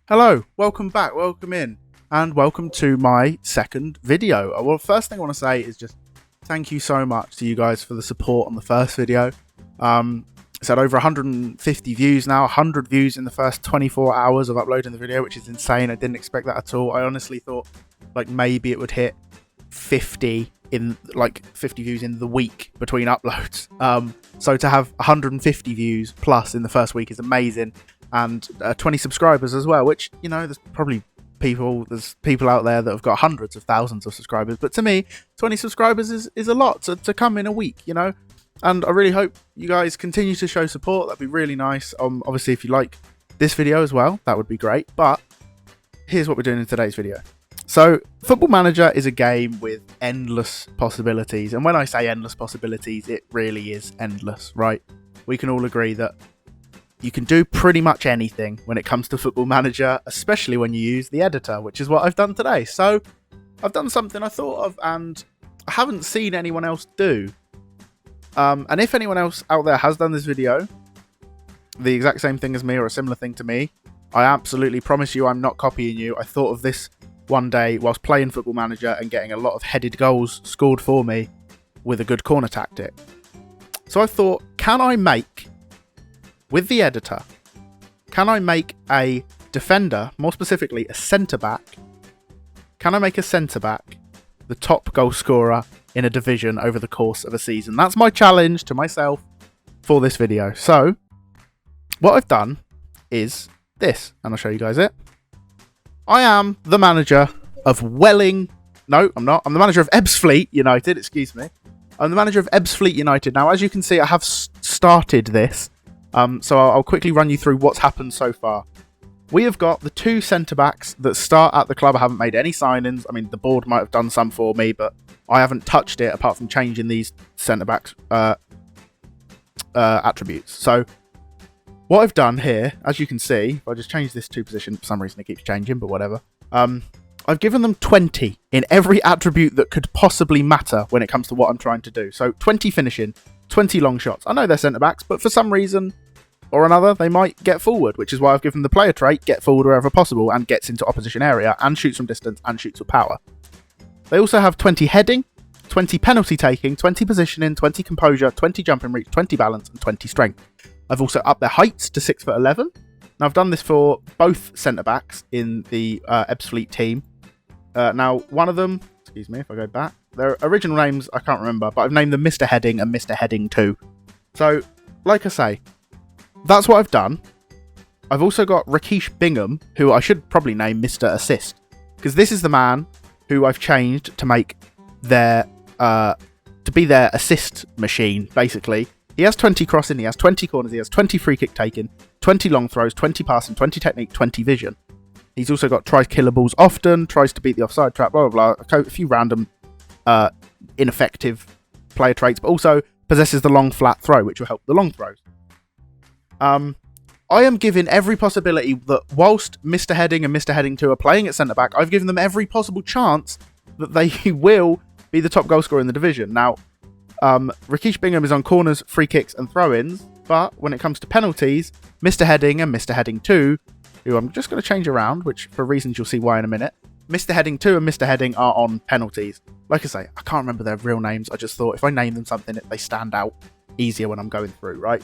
Hello, welcome back, welcome in, and welcome to my second video. Well, first thing I want to say is just thank you so much to you guys for the support on the first video. It's had over 150 views now, 100 views in the first 24 hours of uploading the video, which is insane. I didn't expect that at all. I honestly thought like maybe it would hit 50 views in the week between uploads. So to have 150 views plus in the first week is amazing. And 20 subscribers as well, which, you know, there's people out there that have got hundreds of thousands of subscribers, but to me 20 subscribers is a lot to come in a week, you know. And I really hope you guys continue to show support. That'd be really nice. Obviously if you like this video as well, that would be great. But here's what we're doing in today's video. So Football Manager is a game with endless possibilities, and when I say endless possibilities, it really is endless, right? We can all agree that you can do pretty much anything when it comes to Football Manager, especially when you use the editor, which is what I've done today. So I've done something I thought of and I haven't seen anyone else do. And if anyone else out there has done this video, the exact same thing as me or a similar thing to me, I absolutely promise you I'm not copying you. I thought of this one day whilst playing Football Manager and getting a lot of headed goals scored for me with a good corner tactic. So I thought, can I make, with the editor, can I make a defender, more specifically a centre-back, can I make a centre-back the top goal scorer in a division over the course of a season? That's my challenge to myself for this video. So, what I've done is this, and I'll show you guys it. I am the manager of No, I'm not. I'm the manager of Ebbsfleet United, excuse me. I'm the manager of Ebbsfleet United. Now, as you can see, I have started this. So I'll quickly run you through what's happened so far. We have got the two centre-backs that start at the club. I haven't made any signings. I mean, the board might have done some for me, but I haven't touched it apart from changing these centre-backs attributes. So what I've done here, as you can see, if I just change this to position, for some reason it keeps changing, but whatever. I've given them 20 in every attribute that could possibly matter when it comes to what I'm trying to do. So 20 finishing, 20 long shots. I know they're centre-backs, but for some reason or another, they might get forward, which is why I've given the player trait, get forward wherever possible, and gets into opposition area, and shoots from distance, and shoots with power. They also have 20 heading, 20 penalty taking, 20 positioning, 20 composure, 20 jumping reach, 20 balance, and 20 strength. I've also upped their heights to 6'11". Now, I've done this for both centre-backs in the Ebbsfleet team. Now, one of them, excuse me if I go back, their original names I can't remember, but I've named them Mr. Heading and Mr. Heading 2. So, like I say, that's what I've done. I've also got Rakesh Bingham, who I should probably name Mr. Assist, because this is the man who I've changed to make their to be their assist machine, basically. He has 20 crossing, he has 20 corners, he has 20 free kick taken, 20 long throws, 20 passing, 20 technique, 20 vision. He's also got tries killer balls often, tries to beat the offside trap, blah, blah, blah. A few random ineffective player traits, but also possesses the long flat throw, which will help the long throws. I am given every possibility that whilst Mr. Heading and Mr. Heading 2 are playing at centre-back, I've given them every possible chance that they will be the top goal scorer in the division. Now, Rakesh Bingham is on corners, free kicks and throw-ins, but when it comes to penalties, Mr. Heading and Mr. Heading 2, who I'm just going to change around, which for reasons you'll see why in a minute, Mr. Heading 2 and Mr. Heading are on penalties. Like I say, I can't remember their real names. I just thought if I name them something, they stand out easier when I'm going through, right?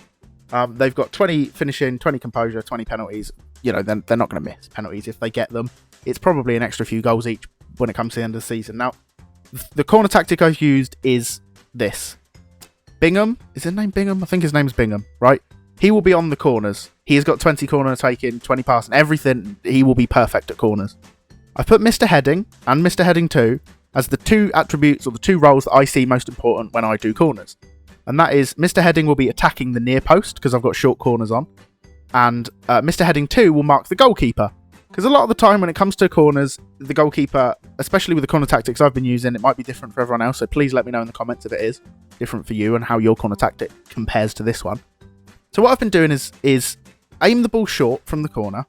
They've got 20 finishing, 20 composure, 20 penalties. You know, they're not going to miss penalties if they get them. It's probably an extra few goals each when it comes to the end of the season. Now, the corner tactic I've used is this. Bingham, is his name Bingham? I think his name's Bingham, right? He will be on the corners. He has got 20 corner taking, 20 passing, everything. He will be perfect at corners. I've put Mr. Heading and Mr. Heading 2 as the two attributes or the two roles that I see most important when I do corners. And that is Mr. Heading will be attacking the near post because I've got short corners on. And Mr. Heading 2 will mark the goalkeeper. Because a lot of the time when it comes to corners, the goalkeeper, especially with the corner tactics I've been using, it might be different for everyone else. So please let me know in the comments if it is different for you and how your corner tactic compares to this one. So what I've been doing is aim the ball short from the corner.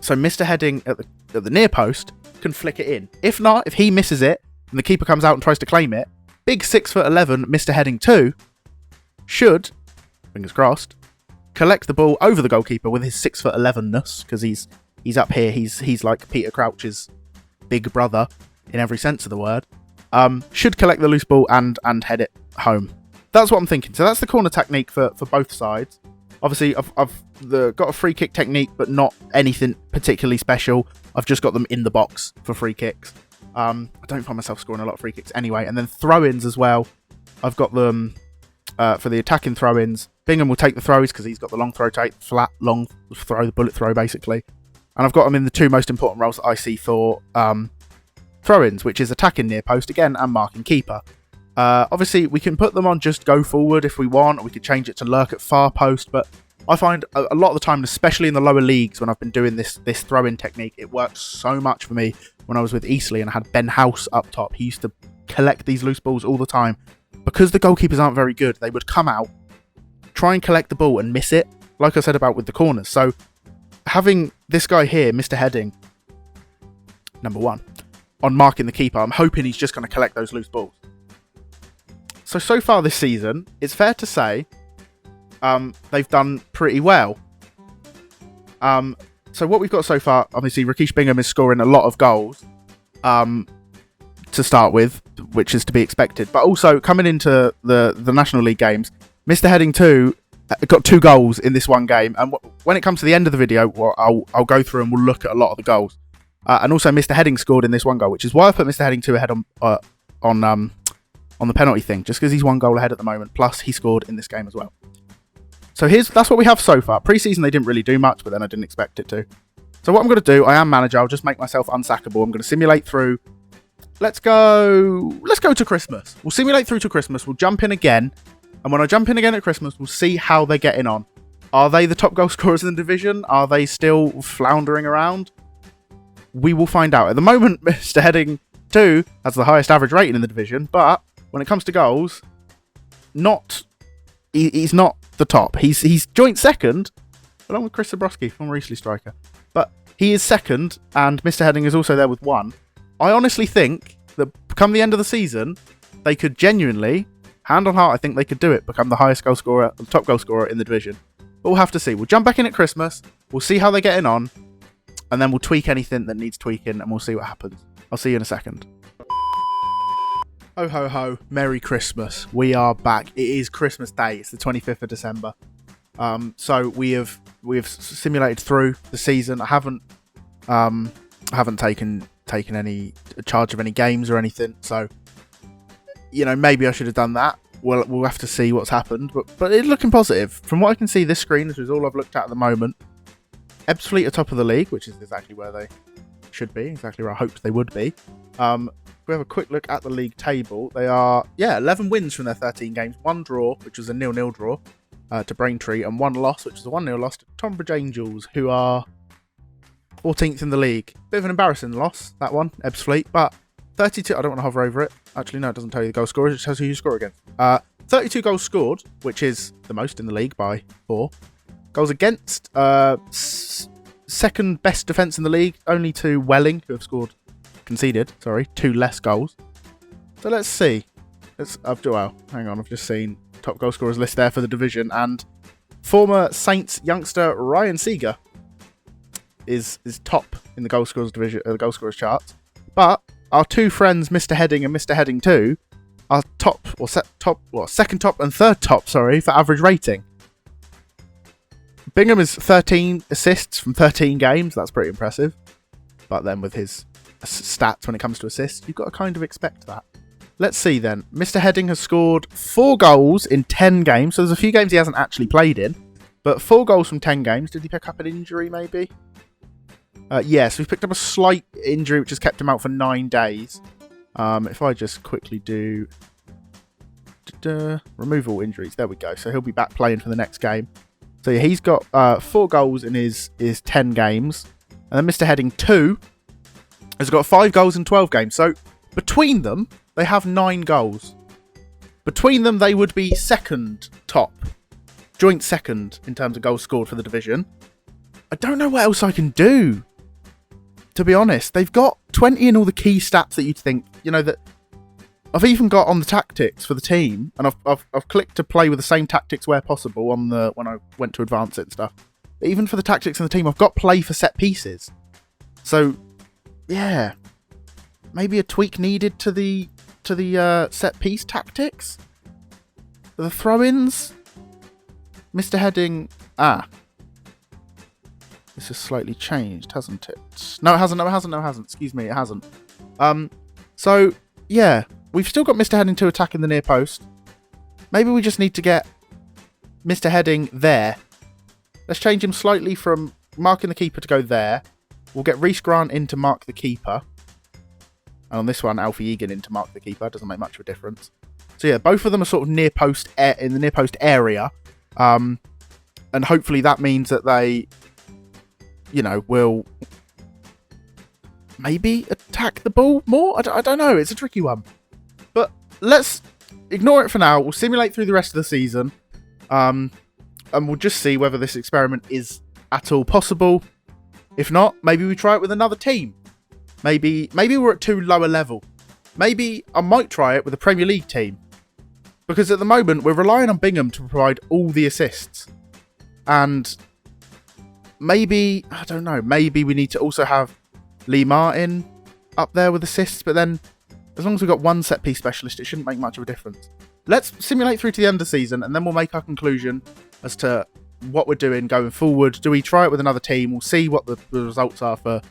So Mr. Heading at the near post can flick it in. If not, if he misses it and the keeper comes out and tries to claim it, big 6'11" Mr. Heading 2 should, fingers crossed, collect the ball over the goalkeeper with his 6'11"ness, because he's He's up here. He's like Peter Crouch's big brother in every sense of the word. Should collect the loose ball and head it home. That's what I'm thinking. So that's the corner technique for both sides. Obviously, I've got a free kick technique, but not anything particularly special. I've just got them in the box for free kicks. I don't find myself scoring a lot of free kicks anyway. And then throw-ins as well. I've got them for the attacking throw-ins. Bingham will take the throws because he's got the long throw take, flat, long throw, the bullet throw, basically. And I've got them in the two most important roles that I see for throw-ins, which is attacking near post again and marking keeper. Obviously, we can put them on just go forward if we want, or we could change it to lurk at far post, but I find a lot of the time, especially in the lower leagues, when I've been doing this throw-in technique, it worked so much for me when I was with Eastleigh and I had Ben House up top. He used to collect these loose balls all the time. Because the goalkeepers aren't very good, they would come out, try and collect the ball and miss it, like I said about with the corners. So having this guy here, Mr. Heading, number 1, on marking the keeper, I'm hoping he's just going to collect those loose balls. So far this season, it's fair to say they've done pretty well. So what we've got so far, obviously, Rakesh Bingham is scoring a lot of goals to start with, which is to be expected. But also, coming into the National League games, Mr. Heading 2 got 2 goals in this one game. And when it comes to the end of the video, I'll go through and we'll look at a lot of the goals. And also, Mr. Heading scored in this one goal, which is why I put Mr. Heading 2 ahead on the penalty thing, just because he's 1 goal ahead at the moment, plus he scored in this game as well. So that's what we have so far. Pre-season they didn't really do much, but then I didn't expect it to. So what I'm going to do, I am manager, I'll just make myself unsackable. I'm going to simulate through. Let's go to Christmas. We'll simulate through to Christmas, we'll jump in again, and when I jump in again at Christmas, we'll see how they're getting on. Are they the top goal scorers in the division? Are they still floundering around? We will find out. At the moment, Mr. Heading 2 has the highest average rating in the division, but when it comes to goals, he's not the top. He's joint second, along with Chris Zabrowski, former Eastleigh striker. But he is second, and Mr. Heading is also there with 1. I honestly think that come the end of the season, they could genuinely, hand on heart, I think they could do it, become the highest goal scorer, the top goal scorer in the division. But we'll have to see. We'll jump back in at Christmas, we'll see how they're getting on, and then we'll tweak anything that needs tweaking, and we'll see what happens. I'll see you in a second. Ho ho ho, Merry Christmas. We are back. It is Christmas Day. It's the 25th of December. So we have simulated through the season. I haven't taken any charge of any games or anything. So, maybe I should have done that. We'll have to see what's happened. But it's looking positive. From what I can see, this screen, which is all I've looked at the moment, Ebbsfleet are top of the league, which is exactly where they should be, exactly where I hoped they would be. If we have a quick look at the league table, they are 11 wins from their 13 games, 1 draw, which was a 0-0 draw to Braintree, and 1 loss, which was a 1-0 loss to Tonbridge Angels, who are 14th in the league. Bit of an embarrassing loss, that one, Ebbsfleet, but 32. I don't want to hover over it. Actually, no, it doesn't tell you the goal scorers. It tells you who you score against. 32 goals scored, which is the most in the league by 4. Goals against, second best defence in the league, only to Welling, who have conceded 2 less goals. So let's see. Hang on, I've just seen top goal scorers list there for the division, and former Saints youngster Ryan Seeger is top in the goal scorers division, the goal scorers charts. But our 2 friends, Mr. Heading and Mr. Heading 2, are second top and third top, for average rating. Bingham is 13 assists from 13 games. That's pretty impressive. But then with his stats when it comes to assists, you've got to kind of expect that. Let's see then. Mr. Heading has scored 4 goals in 10 games. So there's a few games he hasn't actually played in. But 4 goals from 10 games. Did he pick up an injury maybe? Yes, we've picked up a slight injury which has kept him out for 9 days. If I just quickly do remove all injuries. There we go. So he'll be back playing for the next game. So yeah, he's got 4 goals in his 10 games. And then Mr. Heading 2 has got 5 goals in 12 games. So between them, they have 9 goals. Between them, they would be second top. Joint second in terms of goals scored for the division. I don't know what else I can do, to be honest. They've got 20 in all the key stats that you'd think, that I've even got on the tactics for the team, and I've clicked to play with the same tactics where possible when I went to advance it and stuff. But even for the tactics in the team, I've got play for set pieces. So, yeah, maybe a tweak needed to the set piece tactics, the throw-ins. Mr. Heading, this has slightly changed, hasn't it? No, it hasn't. No, it hasn't. No, it hasn't. Excuse me, it hasn't. So yeah, we've still got Mr. Heading to attack in the near post. Maybe we just need to get Mr. Heading there. Let's change him slightly from marking the keeper to go there. We'll get Reece Grant in to mark the keeper. And on this one, Alfie Egan in to mark the keeper. Doesn't make much of a difference. So yeah, both of them are sort of near post in the near post area. And hopefully that means that they, will maybe attack the ball more. I don't know. It's a tricky one. But let's ignore it for now. We'll simulate through the rest of the season. And we'll just see whether this experiment is at all possible. If not, maybe we try it with another team. Maybe we're at too low a level. Maybe I might try it with a Premier League team. Because at the moment, we're relying on Bingham to provide all the assists. And maybe, I don't know, maybe we need to also have Lee Martin up there with assists. But then, as long as we've got one set-piece specialist, it shouldn't make much of a difference. Let's simulate through to the end of the season, and then we'll make our conclusion as to what we're doing going forward. Do we try it with another team? We'll see what the results are for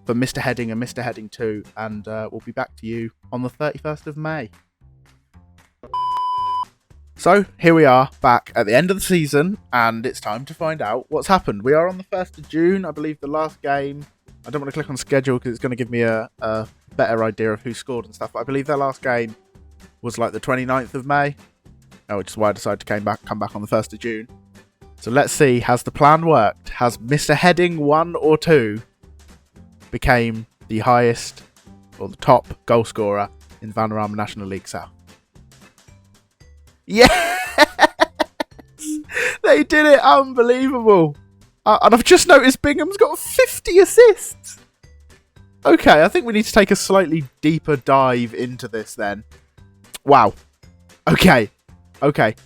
Mr. Heading and Mr. Heading 2, and we'll be back to you on the 31st of May. So, here we are, back at the end of the season, and it's time to find out what's happened. We are on the 1st of June, I believe the last game. I don't want to click on schedule because it's going to give me a better idea of who scored and stuff, but I believe their last game was like the 29th of May, which is why I decided to come back on the 1st of June. So let's see, has the plan worked? Has Mr. Heading 1 or 2 became the highest or the top goal scorer in Vanarama National League South? Yes! They did it! Unbelievable! And I've just noticed Bingham's got 50 assists! Okay, I think we need to take a slightly deeper dive into this then. Wow. Okay.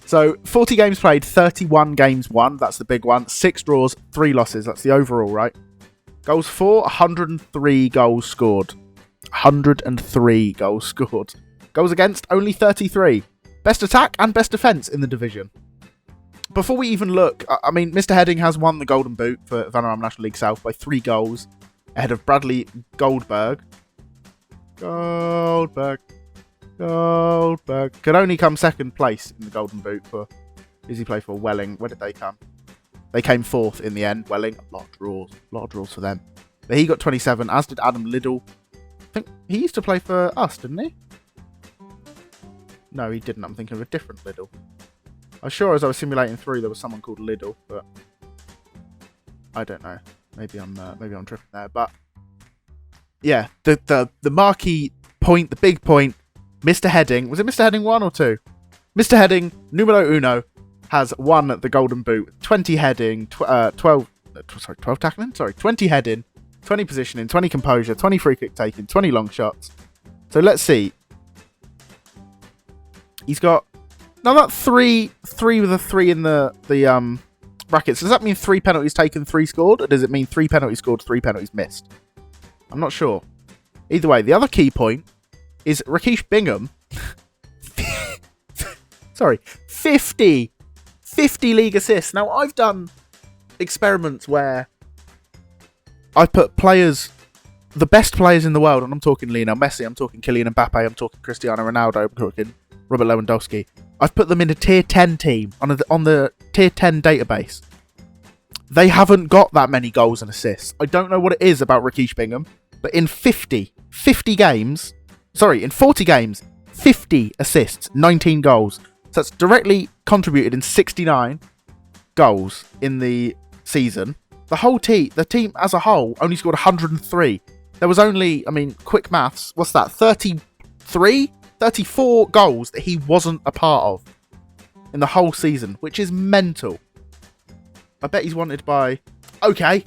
So 40 games played, 31 games won. That's the big one. 6 draws, 3 losses. That's the overall, right? Goals for, 103 goals scored. 103 goals scored. Goals against, only 33. Best attack and best defence in the division. Before we even look, I mean, Mr. Heading has won the Golden Boot for Vanarama National League South by 3 goals, ahead of Bradley Goldberg. Goldberg. Could only come second place in the Golden Boot for... Who's he play for? Welling. Where did they come? They came 4th in the end. Welling. A lot of draws for them. But he got 27, as did Adam Liddell. I think he used to play for us, didn't he? No, he didn't. I'm thinking of a different Liddell. I'm sure as I was simulating through, there was someone called Liddell, but I don't know. Maybe I'm tripping there. But yeah, the marquee point, the big point, Mr. Heading, was it Mr. Heading 1 or 2? Mr. Heading, numero uno, has won the Golden Boot. 20 heading, 12 tackling? Sorry, 20 heading, 20 positioning, 20 composure, 20 free kick taking, 20 long shots. So let's see. He's got... Now that 3 with a 3 in the brackets, does that mean 3 penalties taken, 3 scored? Or does it mean 3 penalties scored, 3 penalties missed? I'm not sure. Either way, the other key point is Rakesh Bingham. 50 league assists. Now, I've done experiments where I put players, the best players in the world, and I'm talking Lionel Messi, I'm talking Kylian Mbappe, I'm talking Cristiano Ronaldo, I'm talking Robert Lewandowski. I've put them in a tier 10 team on the tier 10 database. They haven't got that many goals and assists. I don't know what it is about Rakesh Bingham, but in 40 games, 50 assists, 19 goals. So that's directly contributed in 69 goals in the season. The team as a whole only scored 103. There was only, quick maths, what's that, 34 goals that he wasn't a part of in the whole season, which is mental. I bet he's wanted by... Okay.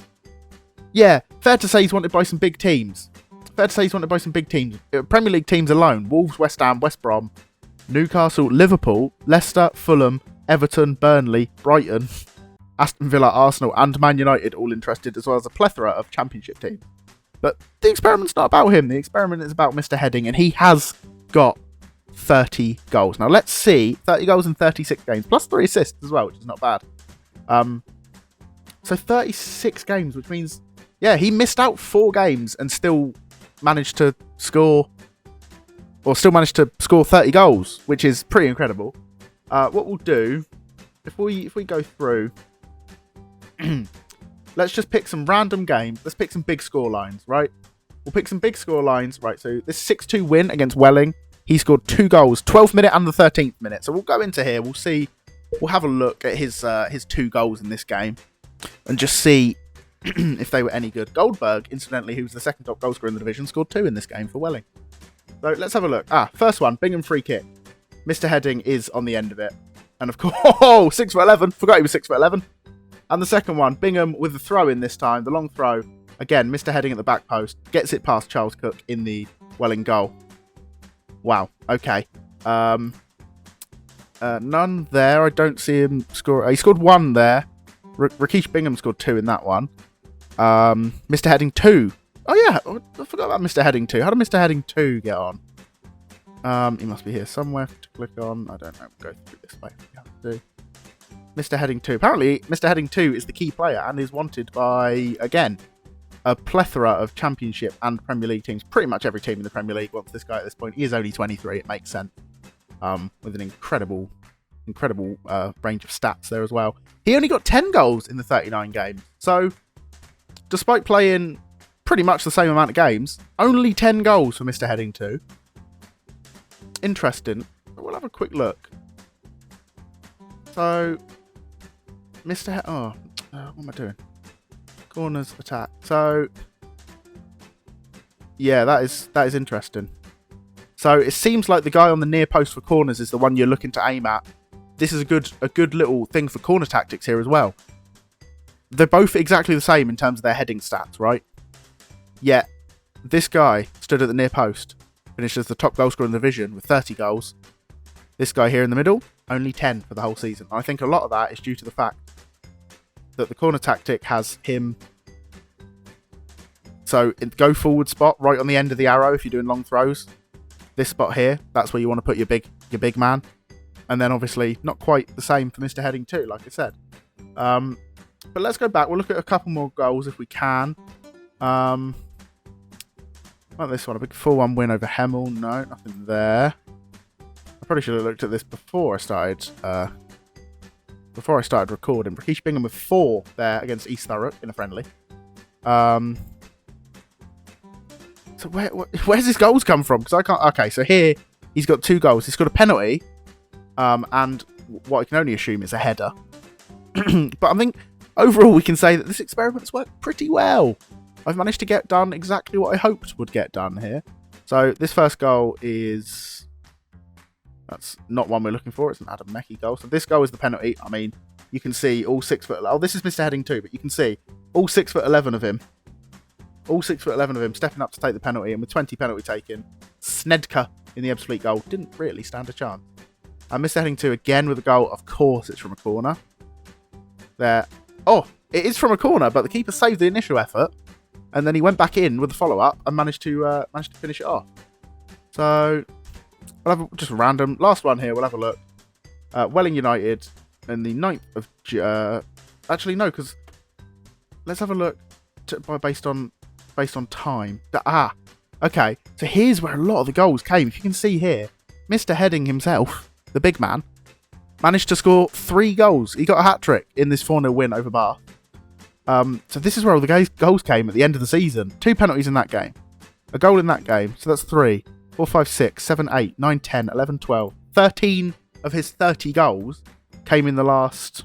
Yeah, fair to say he's wanted by some big teams. Premier League teams alone. Wolves, West Ham, West Brom, Newcastle, Liverpool, Leicester, Fulham, Everton, Burnley, Brighton, Aston Villa, Arsenal and Man United all interested, as well as a plethora of Championship teams. But the experiment's not about him. The experiment is about Mr. Heading, and he has got 30 goals. Now, let's see. 30 goals in 36 games, plus 3 assists as well, which is not bad. So 36 games, which means, yeah, he missed out 4 games and still managed to score 30 goals, which is pretty incredible. What we'll do, if we go through, let's just pick some random games. Let's pick some big score lines, right? We'll pick some big score lines, right? So this 6-2 win against Welling, he scored 2 goals, 12th minute and the 13th minute. So we'll go into here. We'll see. We'll have a look at his 2 goals in this game and just see if they were any good. Goldberg, incidentally, who was the second top goal scorer in the division, scored 2 in this game for Welling. So let's have a look. First one, Bingham free kick. Mr. Heading is on the end of it. And of course, 6'11". Forgot he was 6'11". And the second one, Bingham with the throw in this time, the long throw. Again, Mr. Heading at the back post, gets it past Charles Cook in the Welling goal. Wow, okay. None there. I don't see him score. He scored 1 there. Rakesh Bingham scored 2 in that one. Mr. Heading 2. Oh yeah, I forgot about Mr. Heading 2. How did Mr. Heading 2 get on? He must be here somewhere to click on. I don't know. We'll go through this way. We have to do. Mr. Heading 2. Apparently, Mr. Heading 2 is the key player and is wanted by, again, a plethora of Championship and Premier League teams. Pretty much every team in the Premier League wants this guy at this point. He is only 23. It makes sense. With an incredible range of stats there as well. He only got 10 goals in the 39 games. So, despite playing pretty much the same amount of games, only 10 goals for Mr. Heading 2. Interesting. We'll have a quick look. So, what am I doing? Corners, attack. So, yeah, that is interesting. So it seems like the guy on the near post for corners is the one you're looking to aim at. This is a good little thing for corner tactics here as well. They're both exactly the same in terms of their heading stats, right? Yet, this guy stood at the near post, finished as the top goal scorer in the division with 30 goals. This guy here in the middle, only 10 for the whole season. I think a lot of that is due to the fact that the corner tactic has him. So, in the go forward spot, right on the end of the arrow, if you're doing long throws, this spot here, that's where you want to put your big man. And then obviously not quite the same for Mr. Heading 2, like I said. But let's go back. We'll look at a couple more goals if we can. Like this one, a big 4-1 win over Hemel. No, nothing there. I probably should have looked at this before I started recording. Rakesh Bingham with 4 there against East Thurrock in a friendly. So where's his goals come from? Because I can't. Okay, so here he's got 2 goals. He's got a penalty, and what I can only assume is a header. But I think overall we can say that this experiment's worked pretty well. I've managed to get done exactly what I hoped would get done here. So this first goal that's not one we're looking for. It's an Adam Mecki goal. So this goal is the penalty. I mean, you can see all 6 foot. Oh, this is Mr. Heading 2, but you can see all 6'11" of him. All 6'11" of him stepping up to take the penalty, and with 20 penalty taken, Snedka in the Ebbsfleet goal didn't really stand a chance. And Mr. Heading 2 again with a goal. Of course, it's from a corner. There. Oh, it is from a corner, but the keeper saved the initial effort, and then he went back in with the follow up and managed to finish it off. So we'll have just a random last one here. We'll have a look. Welling United in the 9th of actually no, because let's have a look based on time. Okay. So here's where a lot of the goals came. If you can see here, Mr. Heading himself, the big man, managed to score 3 goals. He got a hat-trick in this 4-0 win over Bath. So this is where all the goals came at the end of the season. 2 penalties in that game. A goal in that game. So that's 3, 4, 5, 6, 7, 8, 9, 10, 11, 12. 13 of his 30 goals came in the last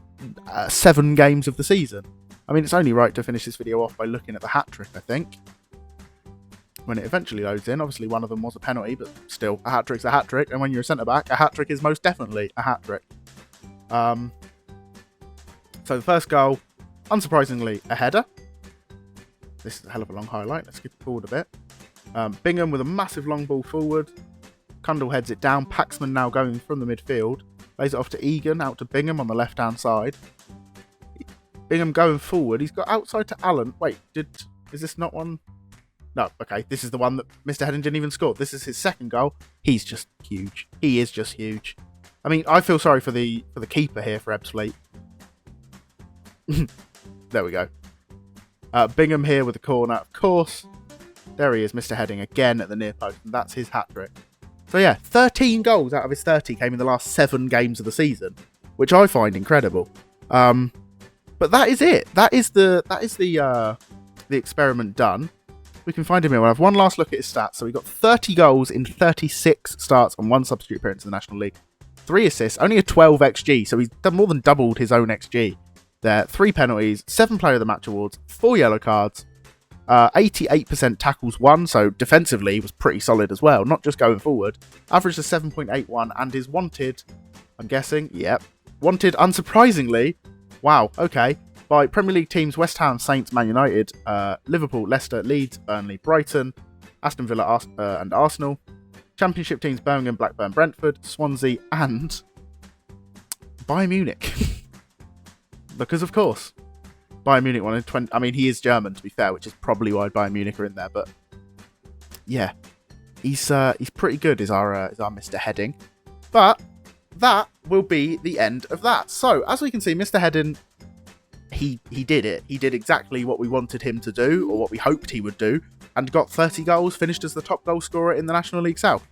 7 games of the season. I mean, it's only right to finish this video off by looking at the hat-trick, I think. When it eventually loads in, obviously one of them was a penalty, but still, a hat-trick's a hat-trick, and when you're a centre-back, a hat-trick is most definitely a hat-trick. So the first goal, unsurprisingly, a header. This is a hell of a long highlight. Let's skip forward a bit. Bingham with a massive long ball forward. Cundall heads it down. Paxman now going from the midfield. Lays it off to Egan, out to Bingham on the left-hand side. Bingham going forward. He's got outside to Allen. Wait, is this not one? No, okay, this is the one that Mr. Heading didn't even score. This is his second goal. He's just huge. He is just huge. I mean, I feel sorry for the keeper here for Ebbsfleet. There we go. Bingham here with the corner, of course. There he is, Mr. Heading again at the near post, and that's his hat-trick. So yeah, 13 goals out of his 30 came in the last 7 games of the season, which I find incredible. But that is it. That is the experiment done. We can find him here. We'll have one last look at his stats. So he got 30 goals in 36 starts and 1 substitute appearance in the National League. 3 assists, only a 12 XG, so he's done more than doubled his own XG. There, 3 penalties, 7 Player of the Match awards, 4 yellow cards, 88% tackles won, so defensively he was pretty solid as well, not just going forward. Averaged a 7.81 and is wanted, I'm guessing, yep, wanted unsurprisingly, wow, okay, by Premier League teams West Ham, Saints, Man United, Liverpool, Leicester, Leeds, Burnley, Brighton, Aston Villa and Arsenal. Championship teams Birmingham, Blackburn, Brentford, Swansea and Bayern Munich. Because of course, Bayern Munich wanted 20. I mean, he is German to be fair, which is probably why Bayern Munich are in there. But yeah, he's pretty good. Is our Mr. Heading. But that will be the end of that. So as we can see, Mr. Heading, he did it. He did exactly what we wanted him to do, or what we hoped he would do, and got 30 goals. Finished as the top goal scorer in the National League South.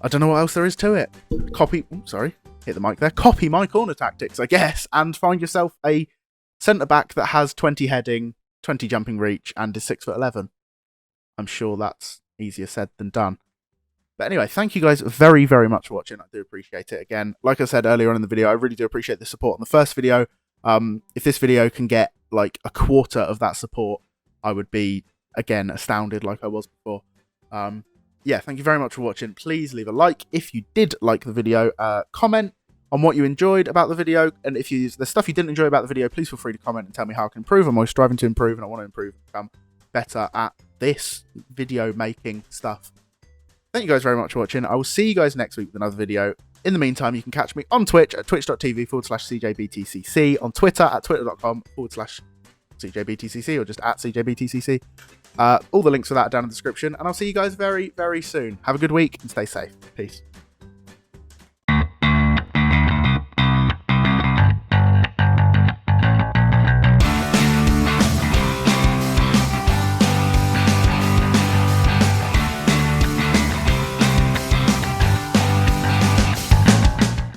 I don't know what else there is to it. Hit the mic there. Copy my corner tactics, I guess, and find yourself a centre-back that has 20 heading, 20 jumping reach, and is 6'11". I'm sure that's easier said than done. But anyway, thank you guys very, very much for watching. I do appreciate it. Again, like I said earlier on in the video, I really do appreciate the support on the first video. If this video can get like a quarter of that support, I would be, again, astounded like I was before. Yeah, thank you very much for watching. Please leave a like if you did like the video. Comment on what you enjoyed about the video, and if there's stuff you didn't enjoy about the video, please feel free to comment and tell me how I can improve. I'm always striving to improve, and I want to improve and become better at this video making stuff. Thank you guys very much for watching. I will see you guys next week with another video. In the meantime, you can catch me on Twitch at twitch.tv/CJBTCC, on Twitter at twitter.com/CJBTCC, or just at CJBTCC. All the links for that are down in the description, and I'll see you guys very, very soon. Have a good week and stay safe. Peace.